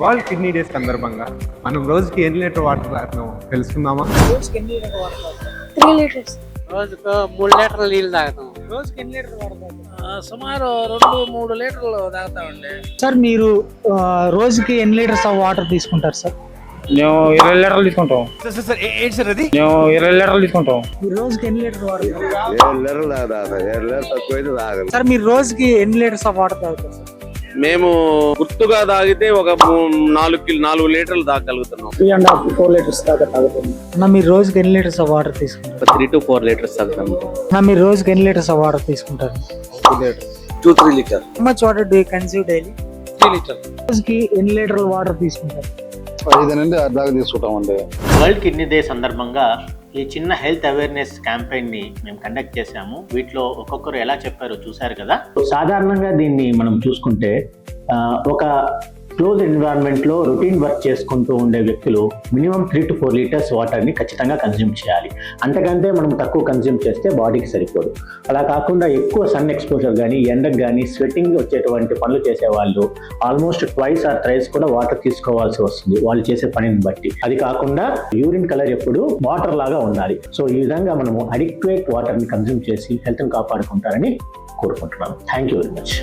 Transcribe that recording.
World kidney day సందర్భంగా మనం రోజుకి ఎన్ని లీటర్ వాటర్ తాగుతున్నామో తెలుసుకుందామా? రోజుకి ఎన్ని లీటర్ వాటర్ తాగుతాం? 3 లీటర్స్. రోజుకు 3 లీటర్ల నీళ్ళు తాగుతాం. రోజుకి ఎన్ని లీటర్ వాటర్ తాగుతాం? సుమారు 2-3 లీటర్లు తాగుతామండి. సార్ మీరు రోజుకి ఎన్ని లీటర్స్ ఆఫ్ వాటర్ తీసుకుంటారు సార్? మేము 20 లీటర్లు తీసుకుంటాం. ఏంటి సార్ అది? మేము 20 లీటర్లు తీసుకుంటాం. మీరు రోజుకి ఎన్ని లీటర్ వాటర్ తాగుతారు? 7 లీటర్లు తాగుతా. 7 లీటర్లు తక్కువైతే తాగను. సార్ మీరు రోజుకి ఎన్ని లీటర్స్ ఆఫ్ వాటర్ తాగుతారు సార్? మేము గుర్తుగా తాగితే ఒక 4 లీటర్లు తాగలుగుతున్నాం. 3.5-4 లీటర్స్ దాకా తాగుతుంది. అన్న మీరు రోజుకి ఎన్ని లీటర్స్ ఆఫ్ వాటర్ తీసుకుంటారు? 3 to 4 లీటర్స్ తాగుతాము. అన్న మీరు రోజుకి ఎన్ని లీటర్స్ ఆఫ్ వాటర్ తీసుకుంటారు? 2-3 litre. How much water do you consume daily? 3 litre. రోజుకి ఎన్ని లీటర్ల వాటర్ తీసుకుంటారు? 5 నుండి 6 దాకా తీసుకుంటామండి. వరల్డ్ కిడ్నీ డే సందర్భంగా ఈ చిన్న హెల్త్ అవేర్నెస్ క్యాంపెయిన్ని మేము కండక్ట్ చేశాము. వీటిలో ఒక్కొక్కరు ఎలా చెప్పారో చూశారు కదా. సాధారణంగా దీన్ని మనం చూసుకుంటే ఒక క్లోజ్ ఎన్విరాన్మెంట్లో రొటీన్ వర్క్ చేసుకుంటూ ఉండే వ్యక్తులు మినిమం 3 to 4 లీటర్స్ వాటర్ని ఖచ్చితంగా కన్జ్యూమ్ చేయాలి. అంతకంటే మనం తక్కువ కన్జ్యూమ్ చేస్తే బాడీకి సరిపోదు. అలా కాకుండా ఎక్కువ సన్ ఎక్స్పోజర్ కానీ ఎండకు కానీ స్వెట్టింగ్ వచ్చేటువంటి పనులు చేసేవాళ్ళు ఆల్మోస్ట్ ట్వైస్ ఆర్ థ్రైస్ కూడా వాటర్ తీసుకోవాల్సి వస్తుంది వాళ్ళు చేసే పనిని బట్టి. అది కాకుండా యూరిన్ కలర్ ఎప్పుడు వాటర్ లాగా ఉండాలి. సో ఈ విధంగా మనము అడిక్వేట్ వాటర్ని కన్జ్యూమ్ చేసి హెల్త్ని కాపాడుకుంటారని కోరుకుంటున్నాను. Thank you very much.